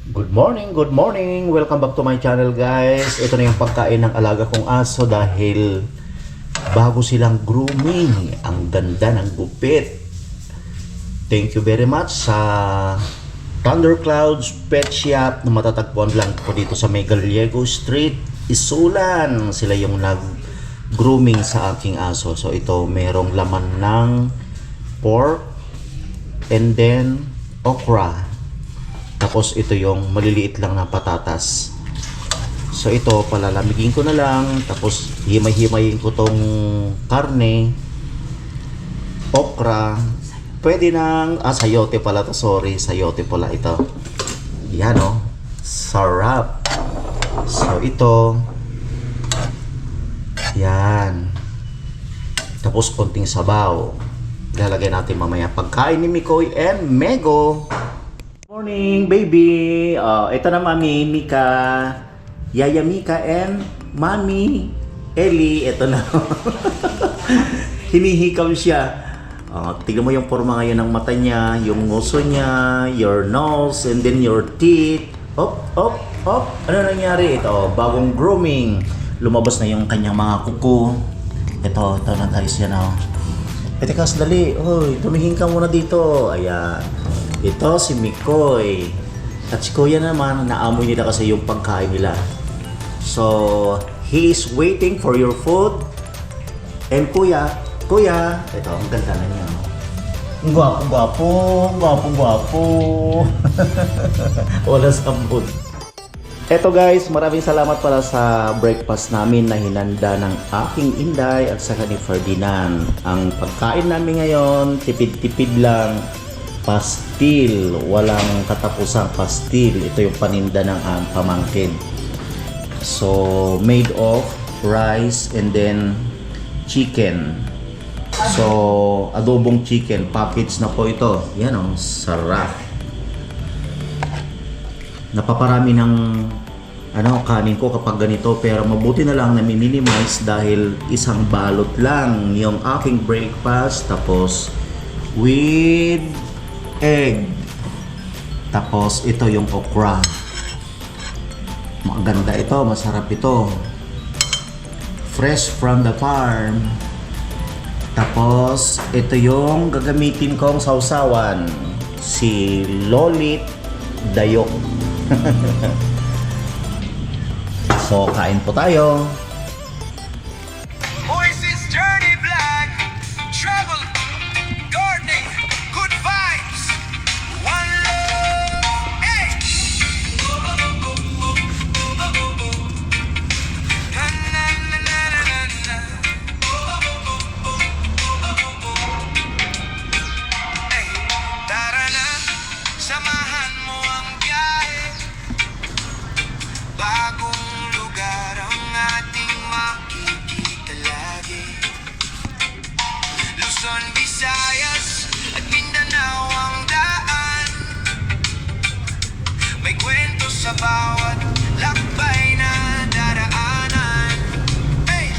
Good morning, good morning! Welcome back to my channel guys. Ito na yung pagkain ng alaga kong aso dahil bago silang grooming. Ang ganda ng gupit. Thank you very much sa Thunderclouds Pet Shop na matatagpuan lang po dito sa May Gallego Street, Isulan. Sila yung nag-grooming sa aking aso. So ito merong laman ng pork and then okra. Tapos ito yung maliliit lang na patatas. So ito palalamigin ko na lang. Tapos himay-himayin ko tong karne, okra. Pwede nang sayote pala to. Sorry, sayote pala ito. Yan o. Sarap. So ito. Yan. Tapos konting sabaw. Ilalagay natin mamaya pagkain ni Mikoy and Mego. Morning, baby! Ito na Mami Mika, Yaya Mika and Mami Ellie. Ito na. Hinihikaw siya. Tignan mo yung forma ngayon ng mata niya, yung nguso niya, your nose, and then your teeth. Op, op, op. Ano nangyari? Ito, bagong grooming. Lumabas na yung kanyang mga kuko. Ito na guys, yan o. Teka, dali. Hoy, tumingin ka muna dito. Ayan. Ito si Mikoy. At si Kuya naman, naamoy nila kasi yung pagkain nila. So, he is waiting for your food. And Kuya, ito, ang ganda na niya. Ang gwapo. Wala sa mood. Eto guys, maraming salamat pala sa breakfast namin na hinanda ng aking Inday at saka ni Ferdinand. Ang pagkain namin ngayon, tipid-tipid lang. Pastil, walang katapusang pastil. Ito yung paninda ng pamangkin. So, made of rice and then chicken. So, adobong chicken. Package na po ito. Yan o, sarap. Napaparami ng kanin ko kapag ganito. Pero mabuti na lang na minimize dahil isang balot lang yung aking breakfast. Tapos, with egg. Tapos ito yung okra. Maganda ito, masarap ito. Fresh from the farm. Tapos ito yung gagamitin kong sausawan. Si Lolit Dayok. So kain po tayo. Visayas at Mindanao ang daan. May kwento sa bawat lakbay na daraanan. Hey!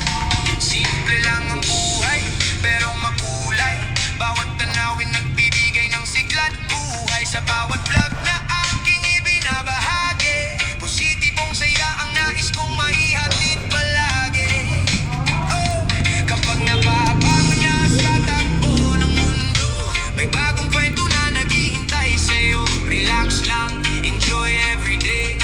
Simple lang ang buhay, pero makulay. Bawat tanawin nagbibigay ng sigla't buhay. Sa bawat vlog na aking ibinabahagi, positibong saya ang nais kong maihatid palagi. Oh, kapag napapangon niya sa may bagong kwento na naghihintay sa'yo. Relax lang, enjoy everyday.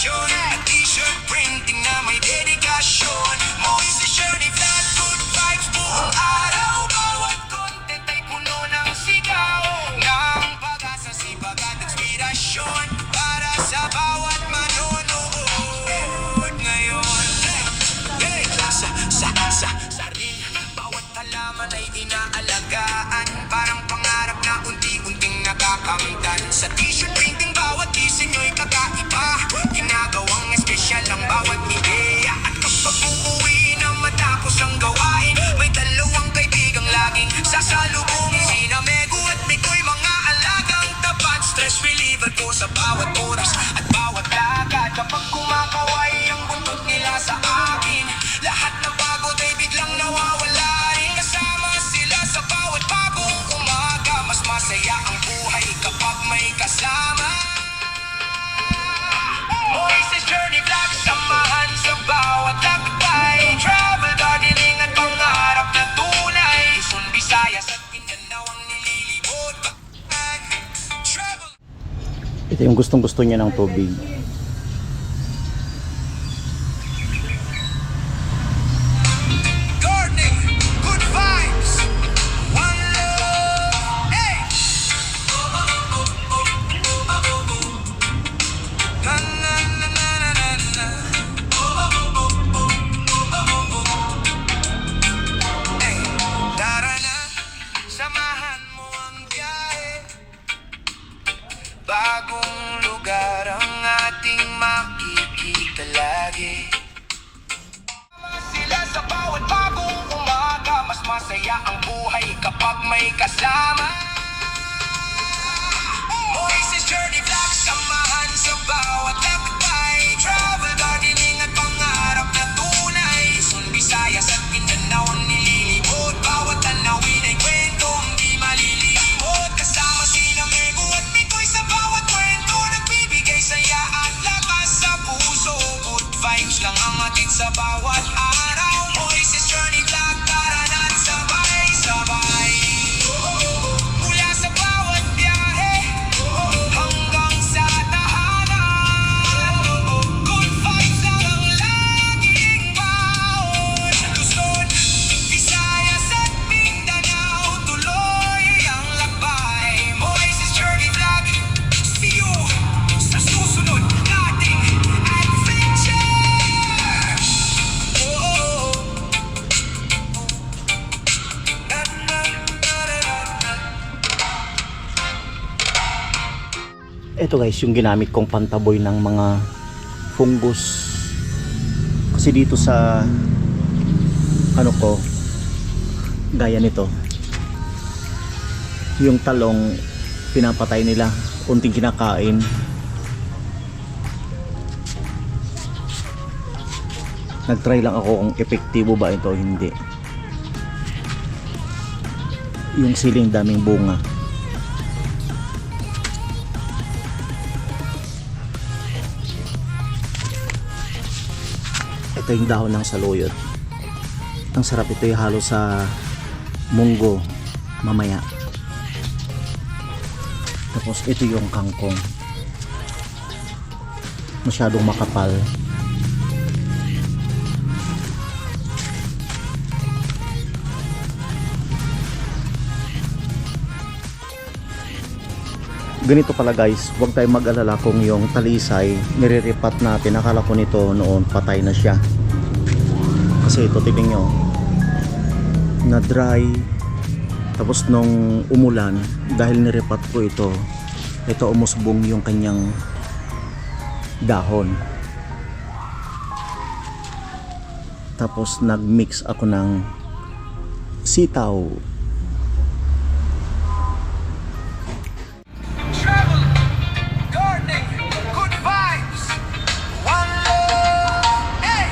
inspirasyon at t-shirt printing na may dedikasyon. Moises Journey Vlog, good vibes buong araw. Bawat content ay puno ng sigaw ng pag-asa, sipag at inspirasyon para sa bawat manonood ngayon. Hey, sa rin, bawat halaman ay inaalagaan, parang pangarap na unti-unting nakakamtan. Sa t-shirt printing, bawat disenyo'y kakaiba, ginagawang espesyal ang bawat ideya. At kapag uuwi na matapos ang gawain, may dalawang kaibigang laging sasalubungin. Sina Megu at Mikoy, mga alagang tapat, stress reliever ko sa bawat oras at bawat lakad. Kapag kumakaway ang buntot nila sa akin, lahat ng pagod ay biglang nawawala rin. Kasama sila sa bawat bagong umaga, mas masaya ang buhay kapag may kasama. Moises Journey Vlog, samahan sa bawat lakbay. Travel, gardening at pangarap na tunay. Luzon, Visayas at Mindanao ang nililibot. Travel. Ito yung gustong-gusto niya ng tubig. Gardening, good vibes, one love, hey! Na na na na na na na. Hey, tara na, samahan mo ang biyahe. Bagong lugar ang ating makikita lagi. Sila sa bawat bagong umaga, mas masaya ang buhay kapag may kasama. Moises Journey Vlog, samahan sa bawat lakbay. Travel, gardening at pangarap na tunay. Luzon, Visayas at Mindanao ang nililibot. Bawat tanawin ay kwentong di malilimot. Kasama sina Megu at Mikoy sa bawat kwento, nagbibigay saya at lakas sa puso. Good vibes lang ang atin sa bawat araw. Moises Journey Vlog, tara na't sabay-sabay. Mula sa bawat biyahe hanggang sa tahanan, good vibes lang ang laging baon. Luzon, Visayas at Mindanao, tuloy ang lakbay. Moises Journey Vlog, see you sa susunod nating adventure. Oh, na, na, na, na, na. Ito guys, yung ginamit kong pantaboy ng mga fungus. Kasi dito sa ano ko, gaya nito, yung talong pinapatay nila, unting kinakain. Nagtry lang ako kung epektibo ba ito o hindi. Yung siling daming bunga. Ito yung dahon ng saluyot. Ang sarap ito, ihalo sa munggo mamaya. Tapos ito yung kangkong. Masyadong makapal. Ganito pala guys, huwag tayong mag-alala kung yung talisay niriripat natin. Akala ko nito noon patay na siya. Kasi ito, tignan nyo, na dry. Tapos nung umulan, dahil niripat ko ito umusbong yung kanyang dahon. Tapos nagmix ako ng sitaw. Travel, gardening, good vibes, one love, hey!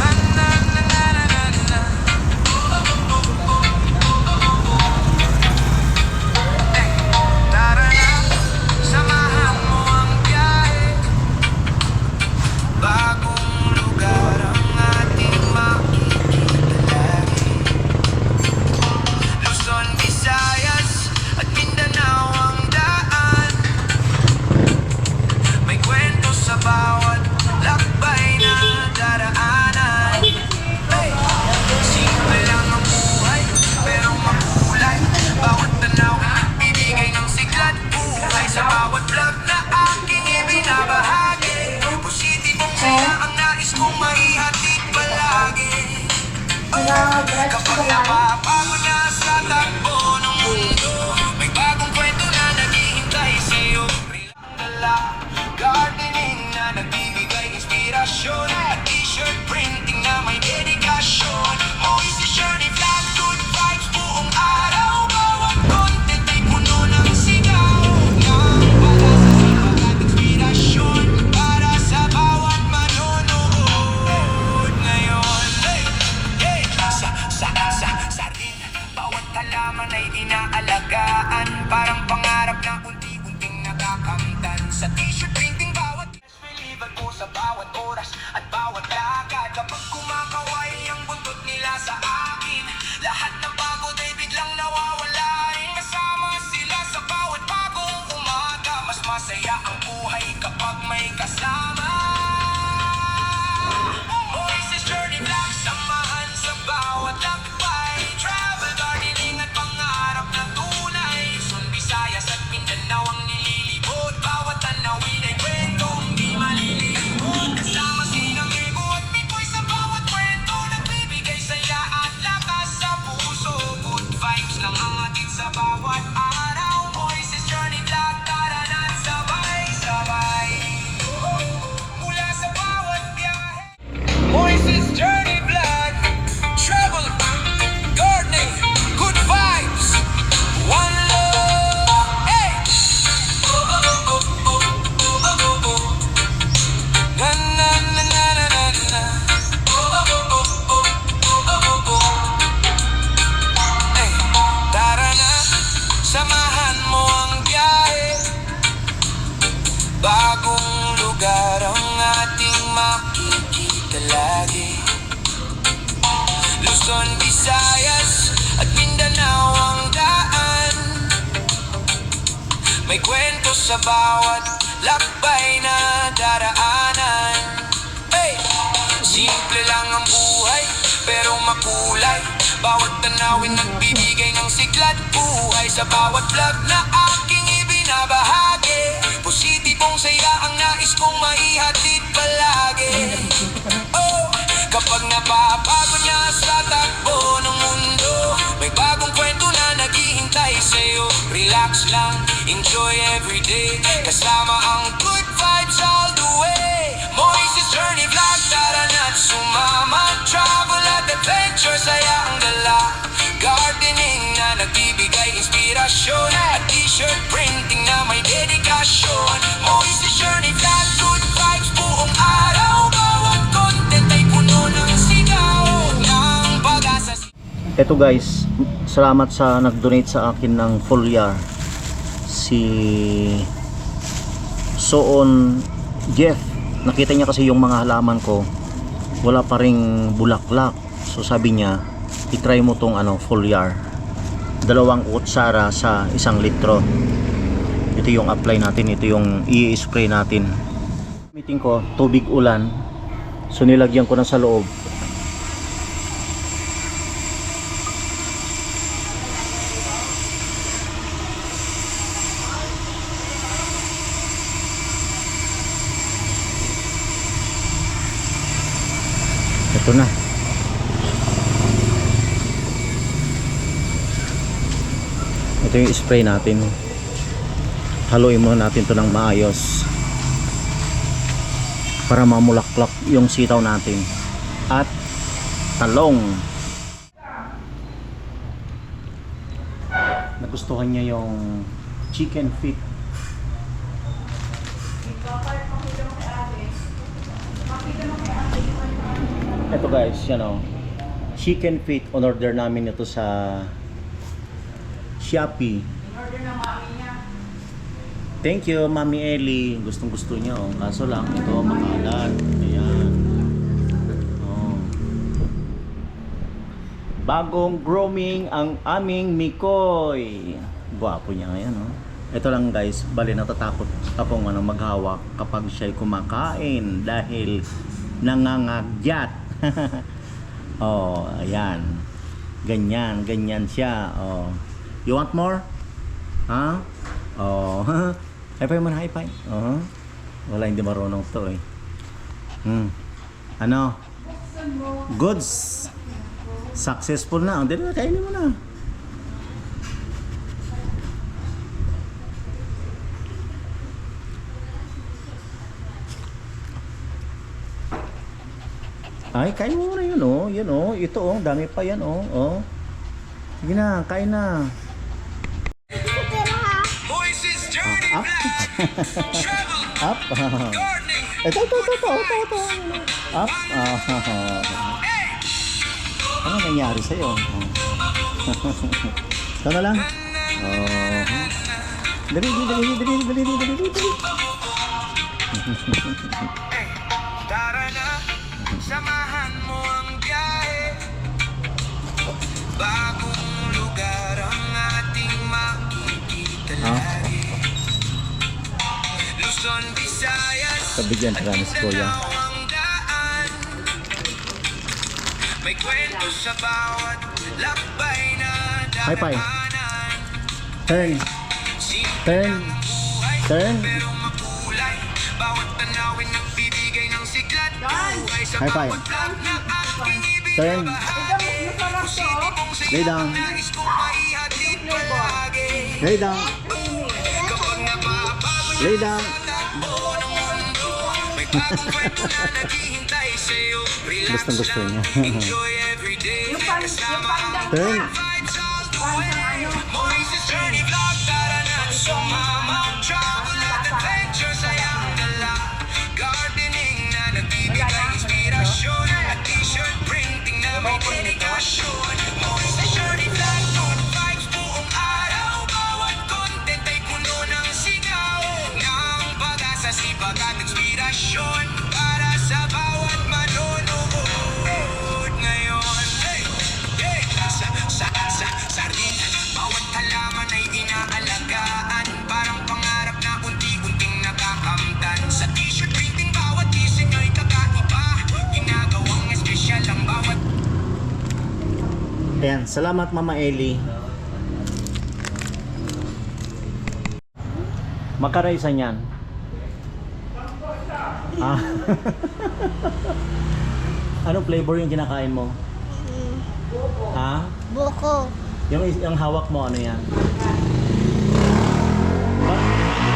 Na na na na na na na. Hey, tara na, samahan mo ang biyahe. Bagong lugar ang ating Kapag napapago na sa takbo ng mundo, may bagong kwento na naghihintay sa'yo. Rilang dala, gardening na nagbibigay inspirasyon, at t-shirt printing na may dedikasyon. Moises Journey Vlog, good vibes buong araw. Bawat content ay puno ng sigaw ng pag-asa at inspirasyon para sa bawat manonood ngayon. Hey, sa rin, bawat halaman ay inaalagaan, parang pangarap na unti-unting nakakamtan. Sa t-shirt printing bawat reliever ko sa bawat oras at bawat lakad. Kapag kumakaway ang buntot nila sa akin, lahat ng pagod ay biglang nawawala rin. Kasama sila sa bawat bagong umaga, mas masaya ang buhay kapag may kasama. Moises Journey Vlog, samahan sa bawat lakbay, travel, gardening at pangarap na tunay. Luzon, Visayas at Mindanao ang nililibot, bawat tanawin ay kwentong di malilimot. Kasama sinang Ego at Mikoy sa bawat kwento, nagbibigay saya at lakas sa puso. Good vibes lang ang atin sa bawat araw. Moises Journey Vlog, tara na't sabay-sabay mula sa bawat biyahe. Moises Journey Vlog, travel, gardening, good vibes, one love. Hey! Na na na na na na na. Hey, tara na, samahan mo ang biyahe. Bagong lugar ang ating makikita lagi. Luzon, Visayas at Mindanao ang daan, may kwento sa bawat lakbay na daraanan. Hey! Simple lang ang buhay, pero makulay. Bawat tanawin nagbibigay ng sigla't buhay. Sa bawat vlog na aking ibinabahagi, positibong saya ang nais kong maihatid palagi. Oh, kapag napapagod na sa takbo ng mundo, may bagong kwento na naghihintay sa'yo. Relax lang, enjoy everyday, kasama ang good vibes all the way. Moises Journey Vlog, tara na't sumama. Travel at adventure, saya ang dala. Gardening na nagbibigay inspirasyon, at t-shirt printing na may dedikasyon. Moises Journey Vlog, good vibes buong araw. Bawat content ay puno ng sigaw ng pag-asa. Eto guys, salamat sa nag-donate sa akin ng foliar. Si Soon Jeff, nakita niya kasi yung mga halaman ko wala pa ring bulaklak, so sabi niya i-try mo tong foliar, 2 kutsara sa 1 litro. Ito yung apply natin, ito yung i-spray natin. Gamitin ko tubig ulan, so nilagyan ko na sa loob. Ito na. Ito yung spray natin. Haluin muna natin ito ng maayos para mamulaklak yung sitaw natin at talong. Nagustuhan niya yung chicken feet. Ito guys, chicken feet, on order namin ito sa Shopee. Order ng mami niya. Thank you, Mami Ellie. Gustong gusto niya, kaso lang ito makalat. Ayan. Oh. Bagong grooming ang aming Mikoy. Gwapo niya ngayon, Ito lang guys, bali natatakot akong maghawak kapag siya'y kumakain dahil nangangagyat. Oh, ayan. Ganyan siya. Oh. You want more? Ha? Oh. High-five mo na, high-five. Oh. Wala, hindi marunong to eh. Ano? Goods. Successful na. Hindi na, kainin mo na. Ay, kain mo na yun, oh. Yan, oh. Ito, oh. Dami pa yan, oh. Oh. Sige na, kain na. Moises Journey Up. Travel, Up. gardening. Ito. Up. Hey! Ano nangyari sa'yo? Oh. Ito na lang. Oh. Dali. Hey, tara na, samahan mo ang biyahe. Bagong lugar ang ating makikita lagi. Luzon, Visayas, Kabigyan, at promise ko yan. Mindanao ang daan. May kwento sa bawat lakbay na High five. dadaanan. Turn. Simple Turn. lang ang buhay, Turn. pero makulay. Bawat tanawin nagbibigay ng sigla at buhay sa High five. bawat vlog na aking Turn. ibinabahagi. Positibong Lay saya down. ang nais kong maihatid palagi. Lay down. Kapag napapago na Lay down. sa takbo ng mundo, may bagong kwento na naghihintay sa'yo. Relax Gustong-gusto lang, niya. enjoy everyday. Kasama ang Turn. vibes all the way. Moises Journey Vlog, tara na sumama. Travel at adventure, sayang dala. Gardening na nagbibigay inspirasyon. At t-shirt printing na may dedikasyon. Moises Journey Vlog, good vibes buong araw. Bawat content ay puno ng singaw. Ng pag-asa, sipag at inspirasyon. Para sa bawat manonood ngayon. Hey! Hey! Sa rin, bawat halaman ay inaalagaan. Parang pangarap na unti-unting nakakamtan. Sa t-shirt printing, bawat disenyo ay kakaiba. Ginagawang espesyal ang bawat Ayan, salamat Mama Eli. Magkano isa niyan? Ah. Anong flavor yung kinakain mo? Ha? Buko. Yung hawak mo, ano yan?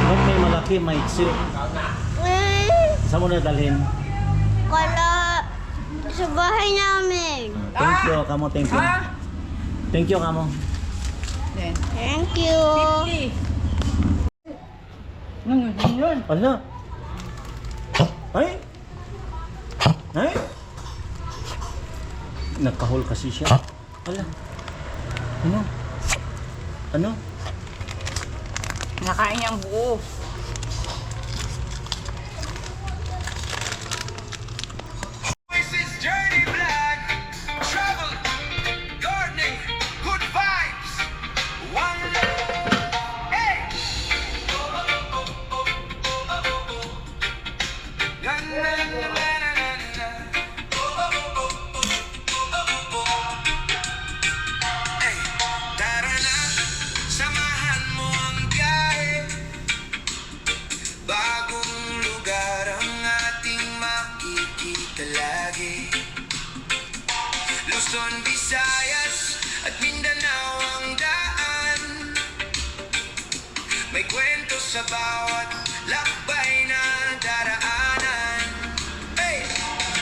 Ba't may malaki, may itsi? Saan mo na dalhin? Kala sa bahay namin. Thank you, kamo, thank you. Thank you, kamo. Thank you. Ala. Ay! Ay! Nagkahol kasi siya. Ala. Ano? Ano? Nakain niyang buo. Moises Journey Vlog. Travel, gardening, good vibes. One love. Hey! Na, na, na, na, na, na. Hey, tara na, samahan mo ang biyahe. Bagong lugar ang ating makikita lagi. Luzon, Visayas at Mindanao ang daan. May kwento sa bawat lakbay na daraanan. Hey!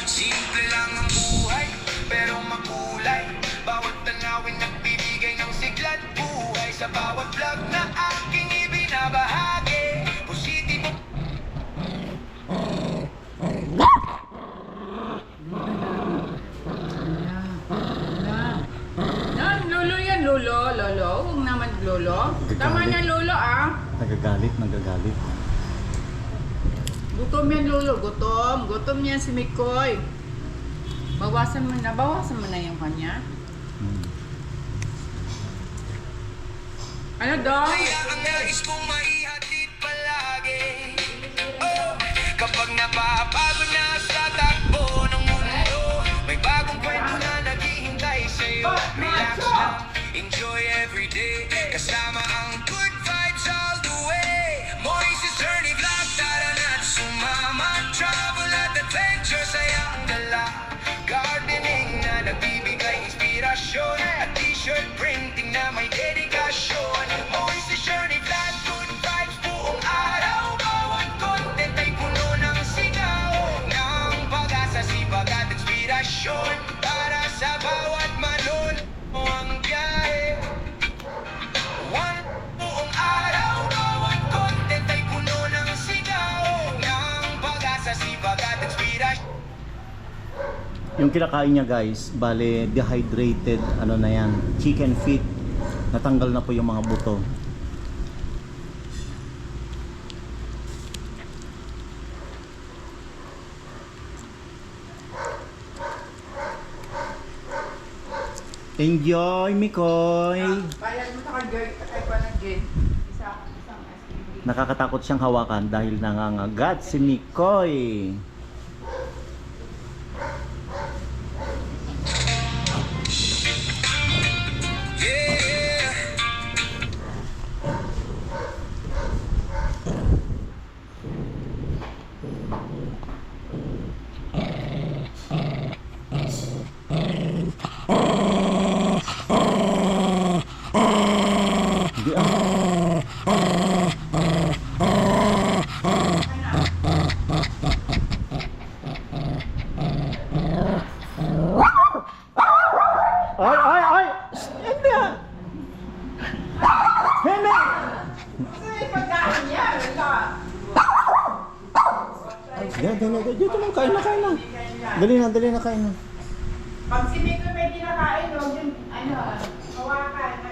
Simple lang ang buhay, pero makulay. Bawat tanawin nagbibigay ng sigla at buhay. Sa bawat vlog na aking ibinabahagi. Positibo Yan, lolo yan, lolo. Lolo, huwag naman lolo. Tama na lolo ah. Nagagalit. Gutom yan lolo, gutom. Gutom yan si Mikoy. Bawasan mo na yung kanya. Ano daw? kaya ang nais kong maihatid palagi. Oh, kapag napapagod na sa takbo ng mundo, may bagong kwento na naghihintay sa'yo. Relax lang, enjoy everyday. Kasama ang good vibes all the way. Moises Journey Vlog, tara na't sumama. Travel at adventure, saya ang dala. Gardening na nagbibigay inspirasyon. inspirasyon para sa bawat manon mo ang biyahe. One buong araw, bawat content ay puno ng sigaw ng pag-asa, sipag at inspirasyon. Yung kinakain niya guys, bale dehydrated ano na yan, chicken feet. Natanggal na po yung mga buto. Enjoy, Mikoy! Bayad mo sa kay Panagin. Isang SPB. Nakakatakot siyang hawakan dahil nangangagat si Mikoy. Yeah. Hindi Ay, ay, ay! Hindi ah! Hindi! Kasi pagkain niya, wala. Dito lang, kain na, kain na. Dali na, kain na. Pag si Miko may kinakain, huwag yung, hawakan.